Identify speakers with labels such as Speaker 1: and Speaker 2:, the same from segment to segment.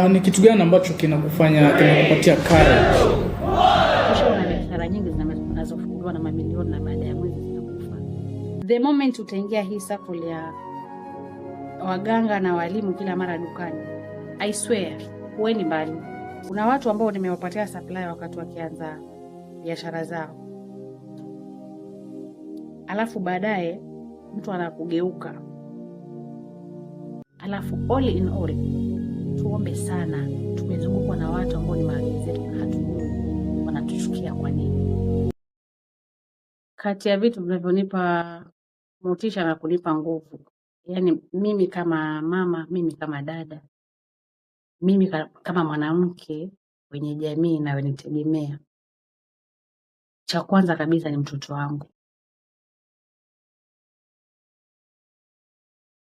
Speaker 1: Ni kitu gani ambacho kinakupatia courage?
Speaker 2: Kuna biashara nyingi zinazofunguliwa na mamilioni na baada ya mwezi zinakufa. The moment utaingia hii circle ya waganga na walimu kila mara dukani, I swear, hueni mbali. Kuna watu ambao nimewapatia supply wakati wakianza biashara zao, alafu baadaye mtu anakugeuka. Alafu all in all, tuombe sana. Tumezungukwa na watu ambao ni maadui zetu na hatujui wanatuchukia kwa nini. Kati ya vitu vinavyonipa motisha na kunipa nguvu, yaani mimi kama mama, mimi kama dada, mimi kama mwanamke kwenye jamii inayonitegemea, cha kwanza kabisa ni mtoto wangu.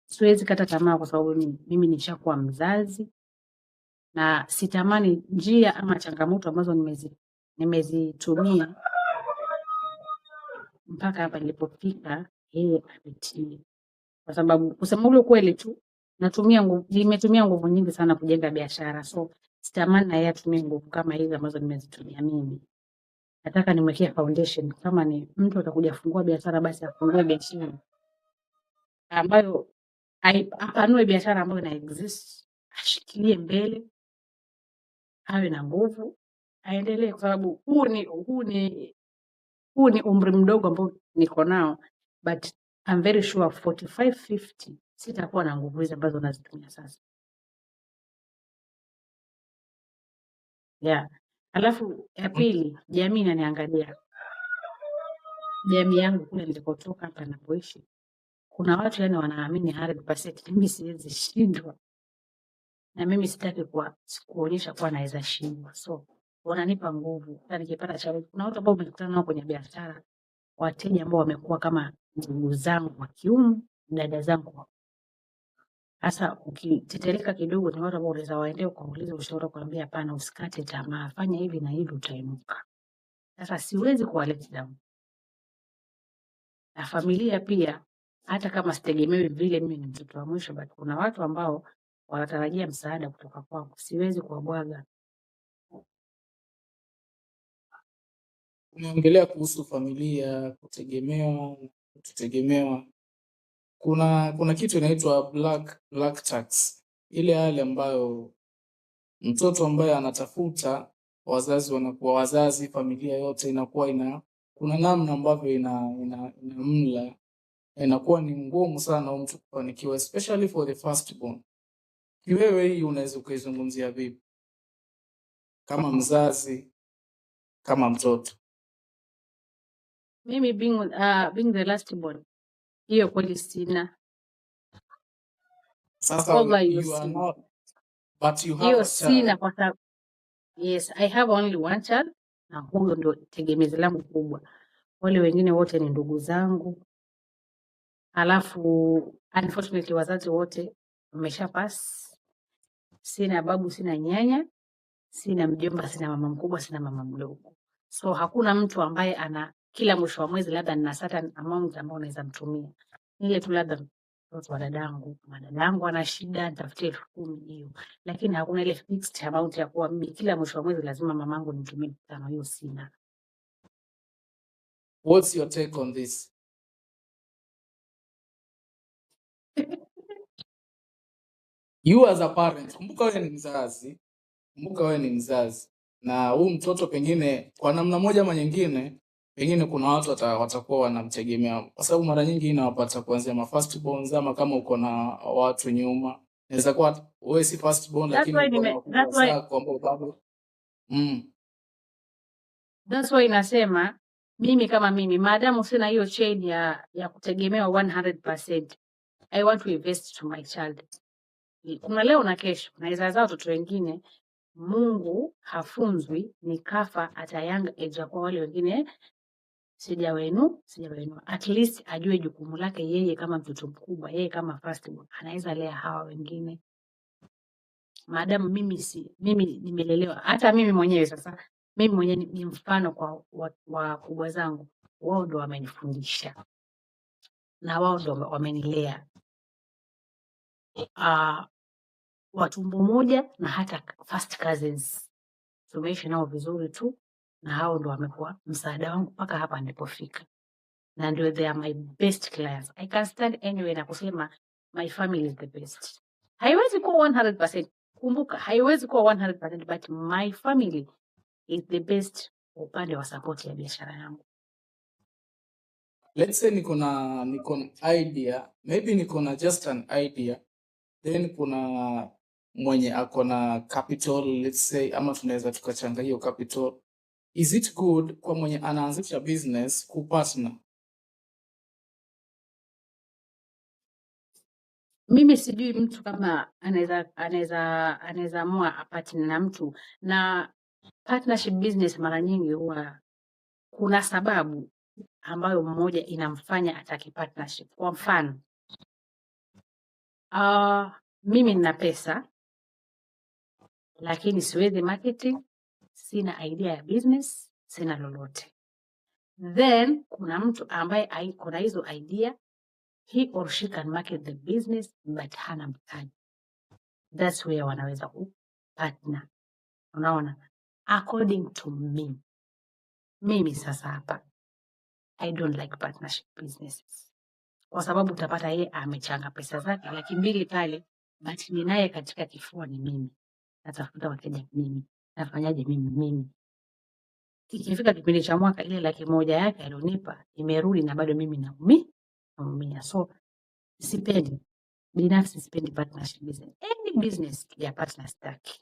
Speaker 2: Siwezi kata tamaa kwa sababu mimi nishakuwa mzazi na sitamani njia ama changamoto ambazo nimezitumia mpaka hapa nilipofika yeye apitie. Kwa sababu kusema ule kweli tu nimetumia nguvu nyingi sana kujenga biashara, so sitamani na yeye atumie nguvu kama hizi ambazo nimezitumia mimi. Nataka nimwekee foundation. Kama ni mtu atakuja fungua biashara, basi afungue biashara ambayo apanue biashara ambayo ina exist, ashikilie mbele, awe na nguvu, aendelee, kwa sababu huu ni umri mdogo ambao niko nao, but I'm very sure 45, 50 sitakuwa na nguvu hizi ambazo nazitumia sasa. Yeah. Alafu ya pili, jamii inaniangalia. Jamii yangu kule nilikotoka hapa ninapoishi, kuna watu yani wanaamini 100% mimi siwezi shindwa. Na mimi sitaki kuonyesha kuwa naweza shindwa. So wananipa nguvu. Hata nikipata challenge, kuna watu ambao nimekutana nao kwenye biashara, wateja ambao wamekuwa kama ndugu zangu wa kiume, dada zangu. Sasa ukitetereka kidogo, ni watu ambao unaweza waendea ukauliza ushauri, kuambia hapana, usikate tamaa, fanya hivi na hivi utainuka. Sasa siwezi kuwaleta down. Na familia pia, hata kama sitegemewi vile, mimi ni mtoto wa mwisho, but kuna watu ambao wanatarajia msaada kutoka kwangu, siwezi kuwabwaga.
Speaker 1: Unaongelea kuhusu familia, kutegemewa, kutegemewa. Kuna kitu inaitwa black tax. Ile hali ambayo mtoto ambaye anatafuta, wazazi wanakuwa wazazi, familia yote inakuwa kuna namna ambavyo inamla, inakuwa ni ngumu sana mtu kufanikiwa, especially for the first born. Kiwewe hii unaweza kuizungumzia vipi kama mzazi, kama mtoto?
Speaker 2: Mimi being the last born, hiyo kweli sina.
Speaker 1: Sasa you are not, but you have
Speaker 2: hiyo
Speaker 1: a
Speaker 2: sina
Speaker 1: child.
Speaker 2: kwa sababu yes, I have only one child, na huyo ndio tegemezi langu kubwa. Wale wengine wote ni ndugu zangu. Alafu unfortunately wazazi wote wamesha pass. Sina babu, sina nyanya, sina mjomba, sina mama mkubwa, sina mama mdogo. So hakuna mtu ambaye ana kila mwisho wa mwezi labda nina certain amount ambayo naweza mtumia. Ile tu labda mtoto wa dadangu ana shida, nitafutie 10,000 hiyo. Lakini hakuna ile fixed amount ya kuwa mimi kila mwisho wa mwezi lazima mamangu nimtumie 5,000, hiyo sina.
Speaker 1: What's your take on this? You as a parent, kumbuka wewe ni mzazi, na huyu mtoto pengine kwa namna moja ama nyingine, pengine kuna watu watakuwa wanamtegemea, kwa sababu mara nyingi inawapata kuanzia ma first born, ama kama uko na watu nyuma, inaweza kuwa wewe si first born lakini uko na wakubwa zako ambao bado
Speaker 2: That's why nasema mimi kama mimi, maadamu sina hiyo chain ya kutegemewa 100%, I want to invest to my child. Kuna leo na kesho, naweza zaa watoto wengine. Mungu hafunzwi, nikafa at a young age kwa wale wengine sija wenu. At least ajue jukumu lake yeye kama mtoto mkubwa, yeye kama first born, anaweza lea hawa wengine. Maadamu mimi nimelelewa, hata mimi mwenyewe sasa, mimi mwenyewe ni mfano kwa wakubwa zangu. Wao ndo wamenifundisha na wao ndo wamenilea. wa tumbo moja na hata first cousins. Tumeishi nao vizuri tu, na hao ndo wamekuwa msaada wangu mpaka hapa nilipofika, na ndio they are my best clients. I can stand anywhere na kusema my family is the best. Haiwezi kuwa 100%. Kumbuka, haiwezi kuwa 100%, but my family is the best upande wa support ya biashara yangu.
Speaker 1: Let's say niko na idea, maybe niko na just an idea, then kuna mwenye ako na capital, let's say, ama tunaweza tukachanga hiyo capital. Is it good kwa mwenye anaanzisha business kupartner?
Speaker 2: Mimi sijui mtu kama anaweza amua apartner na mtu, na partnership business mara nyingi huwa kuna sababu ambayo mmoja inamfanya atake partnership. Kwa mfano, mimi nina pesa lakini siwezi marketing, sina idea ya business, sina lolote. Then kuna mtu ambaye kuna hizo idea, he or she can market the business but hana mtaji. That's where wanaweza kupartner. Unaona? According to me, mimi sasa hapa, I don't like partnership businesses. Kwa sababu utapata yeye amechanga pesa zake 200,000 pale, but ninaye katika kifua ni mimi. Natafuta wateja mimi. Nafanyaje mimi? Ikifika kipindi cha mwaka, ile 100,000 yake alionipa imerudi na bado mimi naumia. So binafsi sipendi partnership business. Any business ya partner staki.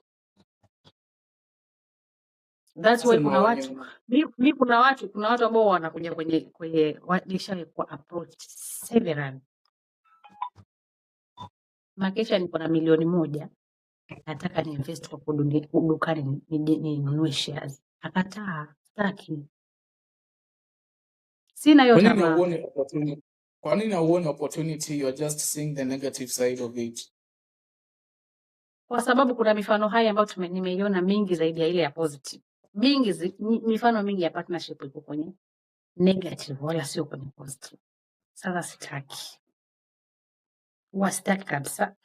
Speaker 2: That's why kuna watu ambao wanakuja kwenye nishawahi kwa approach several. Makesha niko na 1,000,000, nataka ni invest kwa dukani ninunue shares. Akataa, staki. Sina hiyo tamaa.
Speaker 1: Kwa nini hauoni opportunity? You are just seeing the negative side of it.
Speaker 2: Kwa sababu kuna mifano haya ambayo nimeiona mingi zaidi ya ile ya positive. Mifano mingi ya partnership iko kwenye negative wala sio kwenye positive. Sasa sitaki. Wasitaki kabisa.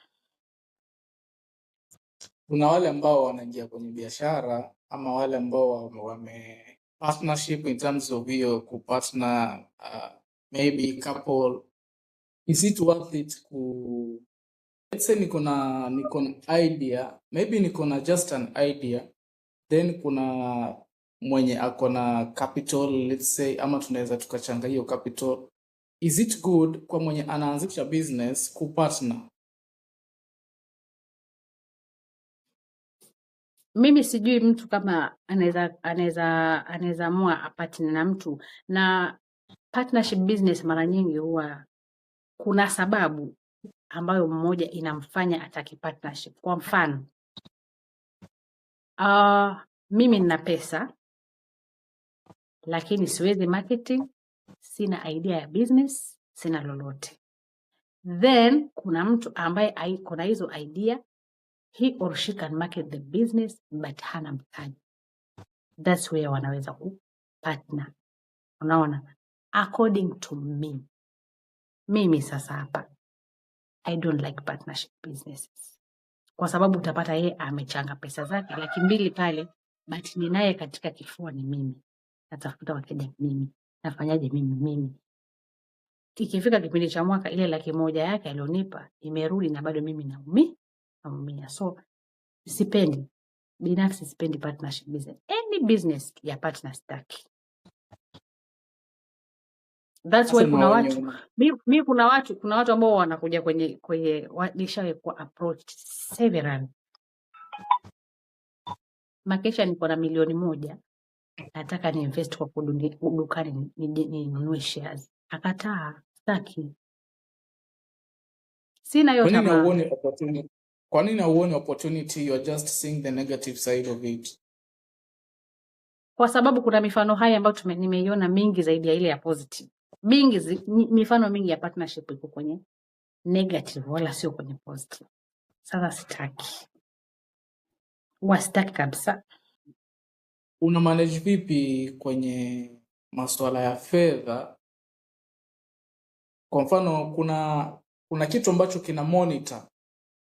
Speaker 1: Kuna wale ambao wanaingia kwenye biashara ama wale ambao wame partnership in terms of hiyo kupartner, maybe couple. Is it worth it let's say niko na idea, maybe niko na just an idea, then kuna mwenye ako na capital, let's say, ama tunaweza tukachanga hiyo capital. Is it good kwa mwenye anaanzisha business kupartner?
Speaker 2: Mimi sijui mtu kama anaweza amua apartner na mtu, na partnership business mara nyingi huwa kuna sababu ambayo mmoja inamfanya atake partnership. Kwa mfano, mimi nina pesa lakini siwezi marketing, sina idea ya business, sina lolote. Then kuna mtu ambaye kuna hizo idea, he or she can market the business but hana mtaji. That's where wanaweza kupartner. Unaona? According to me, mimi sasa hapa, I don't like partnership businesses. Kwa sababu utapata yeye amechanga pesa zake 200,000 pale, but ninaye katika kifua ni mimi. Natafuta wateja mimi. Nafanyaje mimi? Ikifika kipindi cha mwaka, ile 100,000 yake alionipa imerudi na bado mimi naumia. So binafsi sipendi partnership business. Any business ya partner staki. That's why kuna watu ambao wanakuja kwenye nishawahi kwa approach several. Makesha niko na 1,000,000, nataka ni invest kwa dukani ninunue shares. Akataa, staki. Sina hiyo tamaa.
Speaker 1: Kwa nini hauoni opportunity? You are just seeing the negative side of it.
Speaker 2: Kwa sababu kuna mifano haya ambayo nimeiona mingi zaidi ya ile ya positive. Mifano mingi ya partnership iko kwenye negative wala sio kwenye positive. Sasa sitaki. Wasitaki kabisa.
Speaker 1: Una manage vipi kwenye masuala ya fedha? Kwa mfano kuna kitu ambacho kina monitor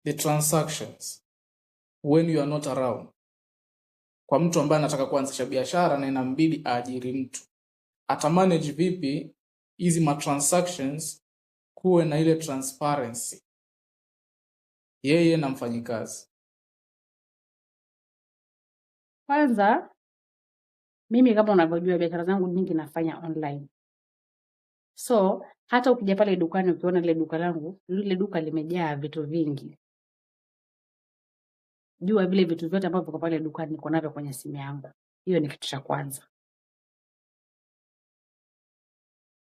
Speaker 1: the transactions when you are not around. Kwa mtu ambaye anataka kuanzisha biashara na inambidi aajiri mtu, atamanage vipi hizi transactions kuwe na ile transparency yeye na mfanyikazi?
Speaker 2: Kwanza mimi kama unavyojua biashara zangu nyingi nafanya online. So hata ukija pale dukani ukiona ile duka langu, lile duka limejaa vitu vingi. Jua vile vitu vyote ambavyo viko pale dukani niko navyo kwenye simu yangu. Hiyo ni kitu cha kwanza.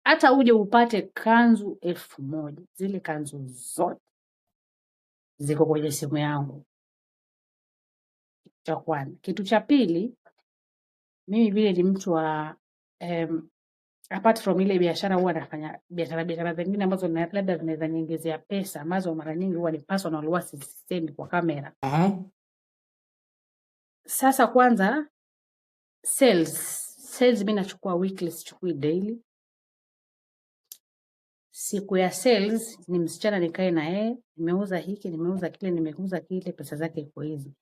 Speaker 2: Hata uje upate kanzu 1000, zile kanzu zote ziko kwenye simu yangu. Kitu cha kwanza. Kitu cha pili, mimi vile ni mtu wa apart from ile biashara huwa nafanya biashara zingine ambazo labda zinaweza niongezea pesa, ambazo mara nyingi huwa ni personal, huwa sisendi kwa kamera. Sasa kwanza sales mimi nachukua weekly, sichukui daily. Siku ya sales ni msichana nikae na yeye, nimeuza hiki, nimeuza kile, nimeuza kile, pesa zake iko hizi.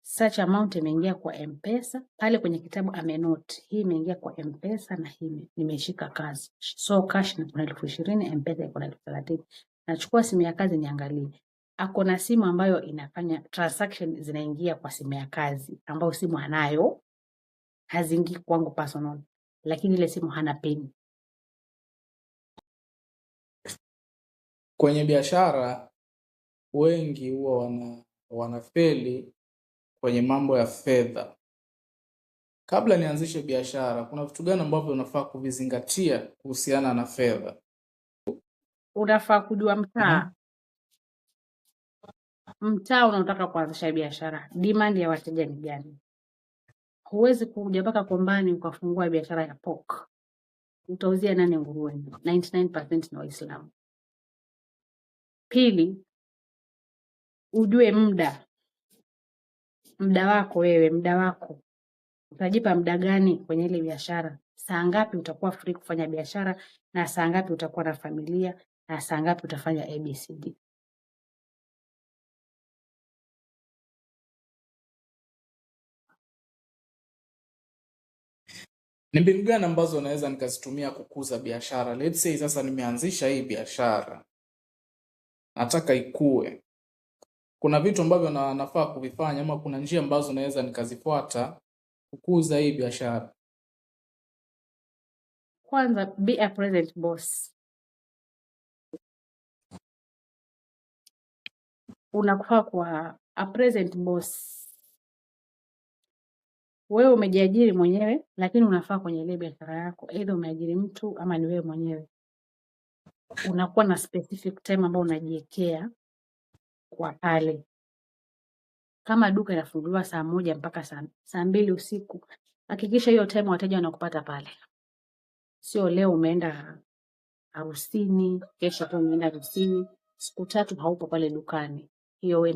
Speaker 2: Such amount imeingia kwa M-Pesa, pale kwenye kitabu amenote. Hii imeingia kwa M-Pesa na hii nimeshika kazi. So cash ni kuna 20,000, M-Pesa kuna 30,000. Nachukua simu ya kazi niangalie. Ako na simu ambayo inafanya transaction zinaingia kwa simu ya kazi, ambayo simu anayo, haziingii kwangu personal, lakini ile simu hana pin.
Speaker 1: Kwenye biashara wengi huwa wanafeli kwenye mambo ya fedha. Kabla nianzishe biashara, kuna vitu gani ambavyo unafaa kuvizingatia kuhusiana na fedha?
Speaker 2: Unafaa kujua mtaa. Mtaa unaotaka kuanzisha biashara, demand ya wateja ni gani? Huwezi kuja mpaka Kombani ukafungua biashara ya pork. Utauzia nani nguruwe? 99% ni Waislamu. Pili, ujue muda wako wewe, muda wako. Utajipa muda gani kwenye ile biashara? Saa ngapi utakuwa free kufanya biashara, na saa ngapi utakuwa na familia, na saa ngapi utafanya ABCD.
Speaker 1: Ni mbinu gani ambazo naweza nikazitumia kukuza biashara? Let's say sasa nimeanzisha hii biashara, nataka ikue. Kuna vitu ambavyo nafaa kuvifanya, ama kuna njia ambazo naweza nikazifuata kukuza hii biashara?
Speaker 2: Kwanza, be a present boss. Unakufaa kwa a present boss. Wewe umejiajiri mwenyewe, lakini unafaa kwenye ile biashara yako, either umeajiri mtu ama ni wewe mwenyewe. Unakuwa na specific time ambayo unajiwekea kwa pale. Kama duka inafunguliwa saa 1 mpaka saa 2 usiku, hakikisha hiyo time wateja wanakupata pale. Sio leo umeenda harusini, kesho tu umeenda harusini, siku 3 haupo pale dukani. Hiyo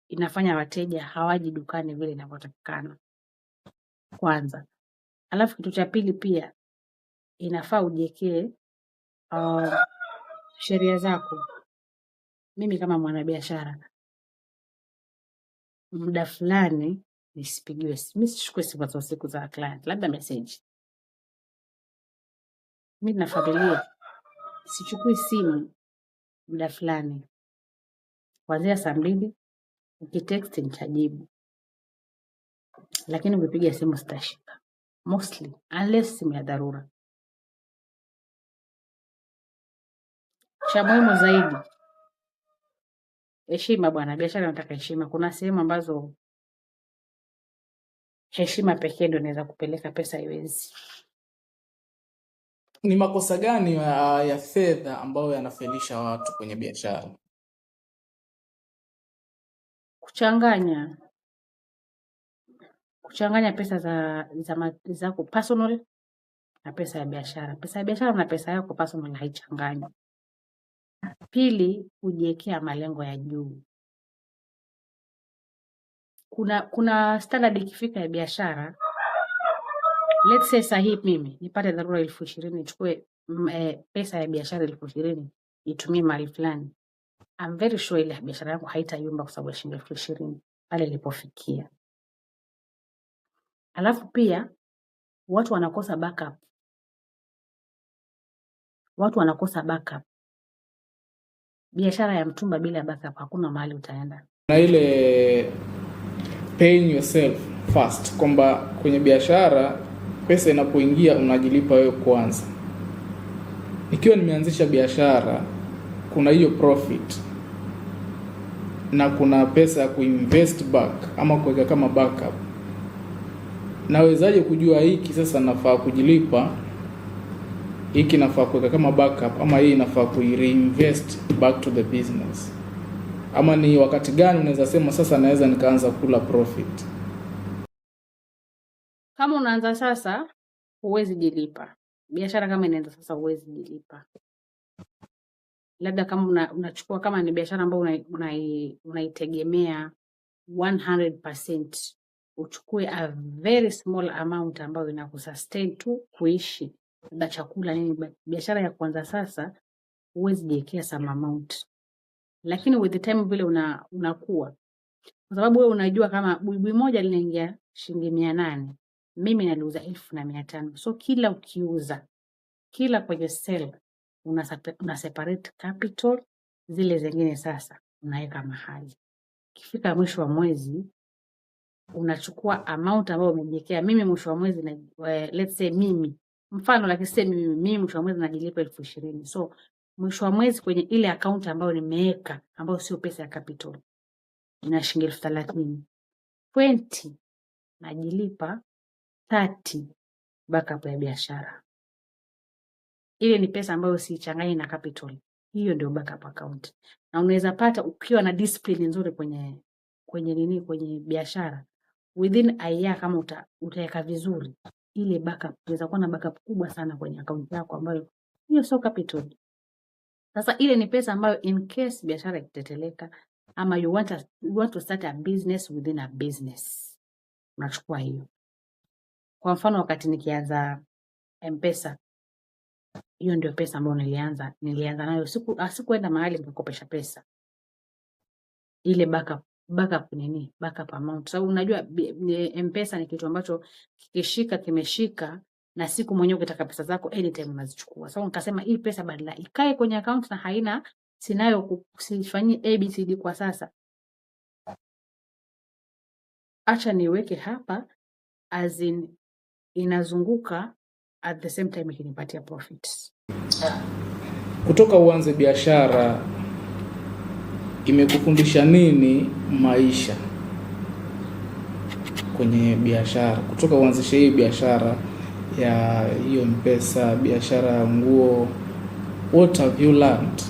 Speaker 2: inafanya wateja hawaji dukani vile inavyotakikana. Kwanza. Alafu kitu cha pili pia, inafaa ujiwekee sheria zako. Mimi kama mwanabiashara, muda fulani nisipigiwe, mimi sichukue simu za usiku za client, labda message. Mimi na familia, sichukui simu muda fulani. Kuanzia saa 2, ukitext nitajibu. Lakini ukipiga simu sitashika. Mostly, unless simu ya dharura. Cha muhimu zaidi, heshima bwana, biashara inataka heshima. Kuna sehemu ambazo heshima pekee ndio inaweza kupeleka, pesa haiwezi.
Speaker 1: Ni makosa gani ya fedha ambayo yanafelisha watu kwenye biashara?
Speaker 2: Kuchanganya pesa zako personal na pesa ya biashara. Pesa ya biashara na pesa yako personal haichanganywi. Pili, kujiwekea malengo ya juu. Kuna standard ikifika ya biashara. Let's say sahi mimi nipate dharura 20,000, nichukue pesa ya biashara 20,000 nitumie mahali fulani. I'm very sure ile biashara yangu haitayumba kwa sababu ya shilingi 20,000 pale ilipofikia. Alafu pia watu wanakosa backup. Watu wanakosa backup. Biashara ya mtumba bila backup hakuna mahali utaenda.
Speaker 1: Na ile paying yourself first, kwamba kwenye biashara pesa inapoingia unajilipa wewe kwanza. Ikiwa nimeanzisha biashara, kuna hiyo profit na kuna pesa ya kuinvest back ama kuweka kama backup. Nawezaje kujua hiki sasa nafaa kujilipa, hiki nafaa kuweka kama backup, ama hii nafaa kuireinvest back to the business? Ama ni wakati gani unaweza sema sasa naweza nikaanza kula profit?
Speaker 2: Kama unaanza sasa huwezi jilipa. Biashara kama inaanza sasa huwezi jilipa. Labda kama unachukua kama ni biashara ambayo unaitegemea 100%, uchukue a very small amount ambayo inakusustain tu kuishi, labda chakula nini. Biashara ya kwanza sasa huwezi jiwekea some amount, lakini with the time vile unakuwa, kwa sababu wewe unajua kama buibui moja linaingia shilingi 800, mimi naliuza 1,500. So kila ukiuza, kila kwenye sell una separate capital, zile zingine sasa unaweka mahali. Kifika mwisho wa mwezi unachukua amount ambayo umejiwekea. Mimi mwisho wa mwezi na let's say mimi mfano like say mimi mwisho wa mwezi najilipa 20,000. So mwisho wa mwezi kwenye ile account ambayo nimeweka, ambayo sio pesa ya capital, ina shilingi 30,000. 20 najilipa, 30 backup ya biashara. Ile ni pesa ambayo sichanganya na capital. Hiyo ndio backup account. Na unaweza pata ukiwa na discipline nzuri kwenye biashara. Within a year kama utaweka vizuri, ile backup unaweza kuwa na backup kubwa sana kwenye account yako ambayo hiyo sio capital. Sasa ile ni pesa ambayo in case biashara ikiteteleka ama you want to start a business within a business, unachukua hiyo. Kwa mfano wakati nikianza M-Pesa, hiyo ndio pesa ambayo nilianza nayo. Sikuenda mahali nikakopesha pesa. Ile backup amount. Sababu unajua M-Pesa ni kitu ambacho kikishika kimeshika, na siku mwenyewe ukitaka pesa zako anytime unazichukua. Sababu nikasema hii pesa badala ikae kwenye account na sinayo kusifanyia ABCD kwa sasa, acha niweke hapa as in inazunguka at the same time ikinipatia profits.
Speaker 1: Kutoka uanze biashara imekufundisha nini maisha kwenye biashara? Kutoka uanzishe hii biashara ya hiyo M-Pesa, biashara ya nguo, what have you learned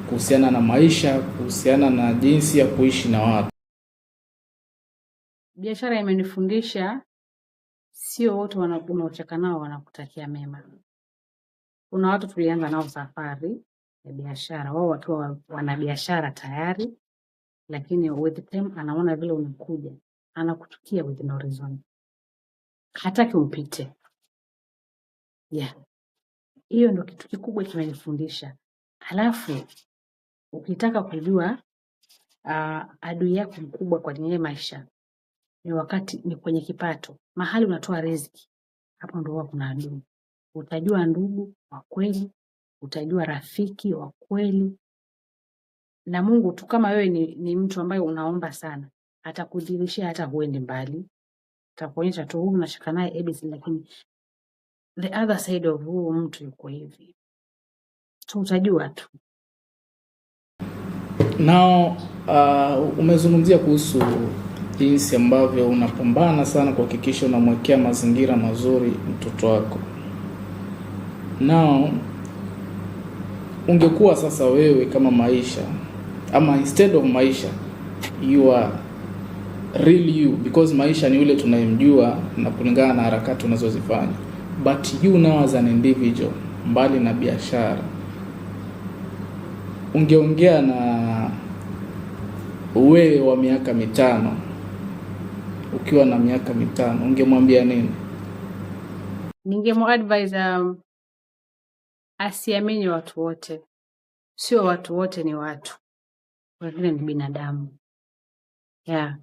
Speaker 1: kuhusiana na maisha, kuhusiana na jinsi ya kuishi na watu?
Speaker 2: Biashara imenifundisha sio wote unaocheka nao wanakutakia mema. Kuna watu tulianza nao safari ya biashara, wao wakiwa wana biashara tayari, lakini with the time anaona vile unakuja, anakuchukia with no reason, hataki umpite. Hiyo ndio kitu kikubwa kimenifundisha. Halafu ukitaka kujua adui yako mkubwa kwenye maisha ni kwenye kipato. Mahali unatoa riziki, hapo ndio kuna adui. Utajua ndugu wa kweli, utajua rafiki wa kweli. Na Mungu tu, kama wewe ni mtu ambaye unaomba sana, atakudhihirishia hata huendi mbali. Atakuonyesha tu huyu unashika naye ABC, lakini the other side of huyu mtu yuko hivi. So utajua tu.
Speaker 1: Now umezungumzia kuhusu jinsi ambavyo unapambana sana kuhakikisha unamwekea mazingira mazuri mtoto wako. Now ungekuwa sasa wewe kama maisha, ama instead of maisha, you are real you, because maisha ni yule tunayemjua na kulingana na harakati unazozifanya, but you now as an individual, mbali na biashara, ungeongea na wewe wa miaka 5, ukiwa na miaka 5, ungemwambia nini?
Speaker 2: Ningemuadvise asiamini watu wote. Sio watu wote ni watu. wengine ni binadamu. Yeah.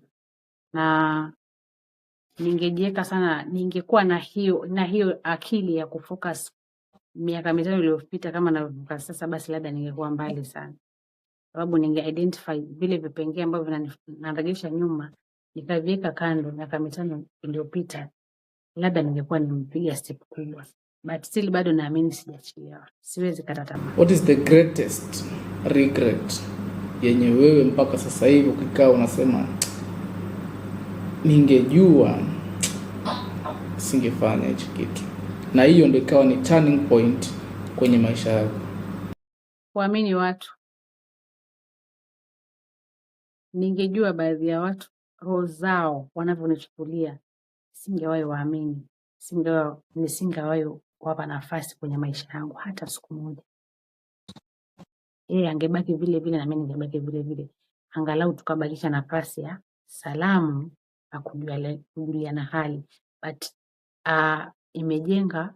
Speaker 2: Na ningejiweka sana, ningekuwa na hiyo akili ya kufocus miaka 5 iliyopita kama na sasa, basi labda ningekuwa mbali sana, sababu ninge identify vile vipengele ambavyo vinanirejesha nyuma, nikaviweka kando. Miaka 5 iliyopita labda ningekuwa nimepiga step kubwa, but still bado naamini sijachelewa, siwezi kata tamaa.
Speaker 1: What is the greatest regret yenye wewe mpaka sasa hivi ukikaa unasema ningejua singefanya hichi kitu, na hiyo ndio ikawa ni turning point kwenye maisha yako?
Speaker 2: Kuamini watu. Ningejua baadhi ya watu roho zao wanavyonichukulia, singewahi waamini, nisingewahi kuwapa nafasi kwenye maisha yangu hata siku moja. Yeye angebaki vile vile na mimi ningebaki vile vile, angalau tukabakisha nafasi ya salamu na kujuliana hali, but imejenga.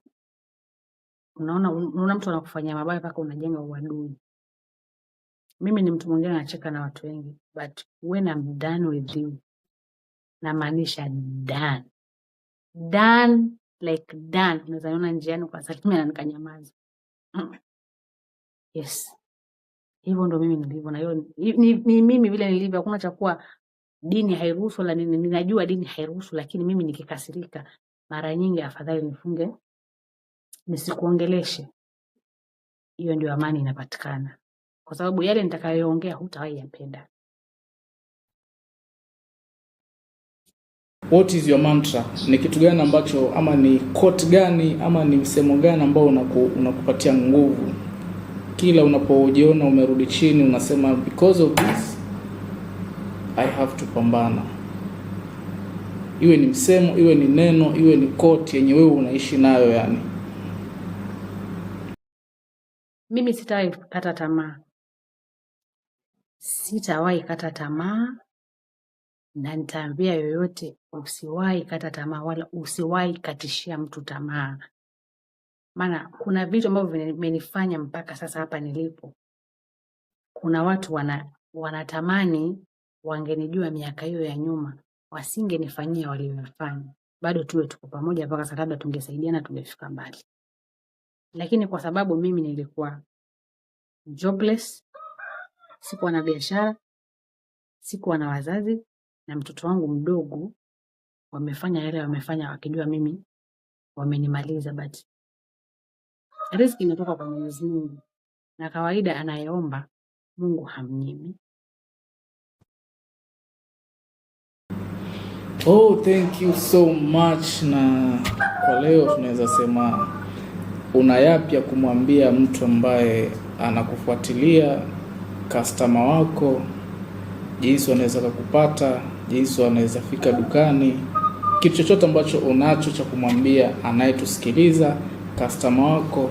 Speaker 2: Unaona mtu anakufanyia mabaya mpaka unajenga uadui. Mimi ni mtu mwingine anacheka na watu wengi, but when I'm done with you, namaanisha done. Done, like done. Unaweza niona njiani ukasalimia na nikanyamaza. Yes. Hivyo ndo mimi nilivyo, na hiyo ni mimi vile nilivyo. Hakuna cha kuwa dini hairuhusu la nini. Ninajua dini hairuhusu, lakini mimi nikikasirika mara nyingi afadhali nifunge, nisikuongeleshe. Hiyo ndio amani inapatikana, kwa sababu yale nitakayoongea hutawahi yapenda.
Speaker 1: What is your mantra? Ni kitu gani ambacho, ama ni quote gani, ama ni msemo gani ambao unakupatia nguvu kila unapojiona umerudi chini, unasema because of this I have to pambana? Iwe ni msemo, iwe ni neno, iwe ni quote yenye wewe unaishi nayo yani.
Speaker 2: Mimi sitawahi kata tamaa. Sitawahi kata tamaa, na nitaambia yoyote usiwahi kata tamaa, wala usiwahi katishia mtu tamaa. Maana kuna vitu ambavyo vimenifanya mpaka sasa hapa nilipo. Kuna watu wanatamani wangenijua miaka hiyo ya nyuma, wasingenifanyia walivyofanya. Bado tuko pamoja mpaka sasa, labda tungesaidiana, tungefika mbali. Lakini kwa sababu mimi nilikuwa jobless, sikuwa na biashara, sikuwa na wazazi, na mtoto wangu mdogo, wamefanya yale wamefanya wakijua mimi wamenimaliza. But riziki inatoka kwa Mwenyezi Mungu, na kawaida anayeomba Mungu hamnyimi.
Speaker 1: Thank you so much. Na kwa leo tunaweza sema una yapi ya kumwambia mtu ambaye anakufuatilia, customer wako, jinsi wanaweza kukupata, jinsi wanaweza fika dukani, kitu chochote ambacho unacho cha kumwambia anayetusikiliza, customer wako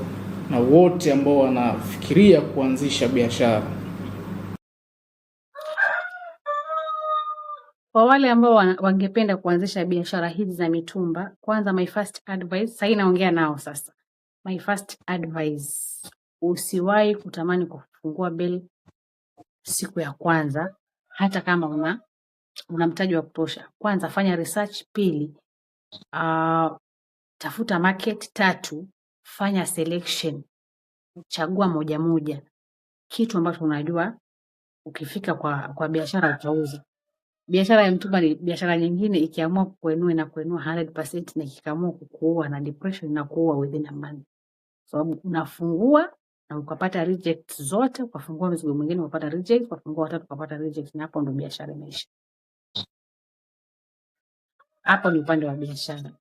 Speaker 1: na wote ambao wanafikiria kuanzisha biashara?
Speaker 2: Kwa wale ambao wangependa kuanzisha biashara hizi za mitumba, kwanza my first advice, sasa naongea nao sasa. My first advice, usiwahi kutamani kufungua bell siku ya kwanza, hata kama una mtaji wa kutosha. Kwanza fanya research. Pili, tafuta market. Tatu, fanya selection. Chagua moja kitu ambacho unajua ukifika kwa biashara utauza. Biashara ya mtumba ni biashara nyingine, ikiamua kukuinua na kuinua 100%, na ikiamua kukuua na depression na kuua within a month. Sababu unafungua na ukapata reject zote, ukafungua mzigo mwingine ukapata reject, ukafungua watatu ukapata reject, na hapo ndo biashara imeisha. Hapo ni upande wa biashara.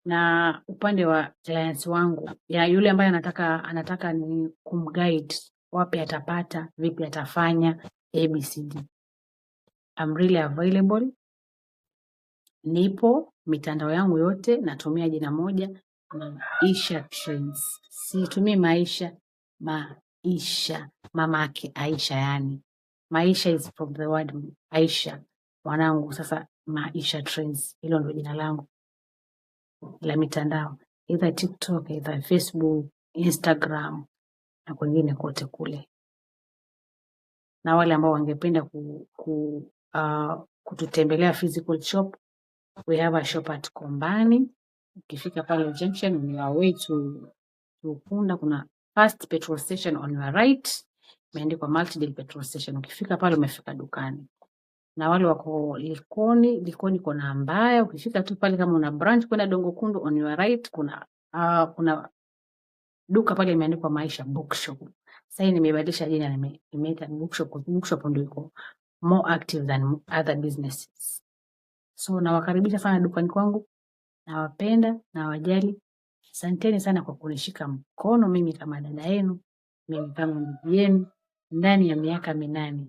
Speaker 2: Na upande wa clients wangu, ya yule ambaye anataka ni kumguide wapi atapata, vipi atafanya, ABCD. I'm really available. Nipo mitandao yangu yote, natumia jina moja, Maisha Trends. Situmii maisha, mamake Aisha, yani Maisha is from the word Aisha, mwanangu. Sasa Maisha Trends, hilo ndio jina langu la mitandao, either TikTok, either Facebook, Instagram na kwingine kote kule. na wale ambao wangependa kututembelea physical shop, we have a shop at Kombani. Ukifika pale junction on your way to Ukunda, kuna first petrol station on your right, imeandikwa Multidel petrol station. Ukifika pale umefika dukani. Na wale wako Likoni kuna Mbaya, ukifika tu pale kama una branch kwenda Dongo Kundu, on your right kuna duka pale imeandikwa Maisha Bookshop. Sasa nimebadilisha jina, nimeita Bookshop. Bookshop ndio iko more active than other businesses. So nawakaribisha sana dukani kwangu. Nawapenda na wajali. Asanteni sana kwa kunishika mkono mimi kama dada yenu, mimi kama ndugu yenu. Ndani ya miaka 8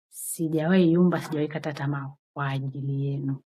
Speaker 2: sijawahi yumba, sijawahi kata tamaa kwa ajili yenu.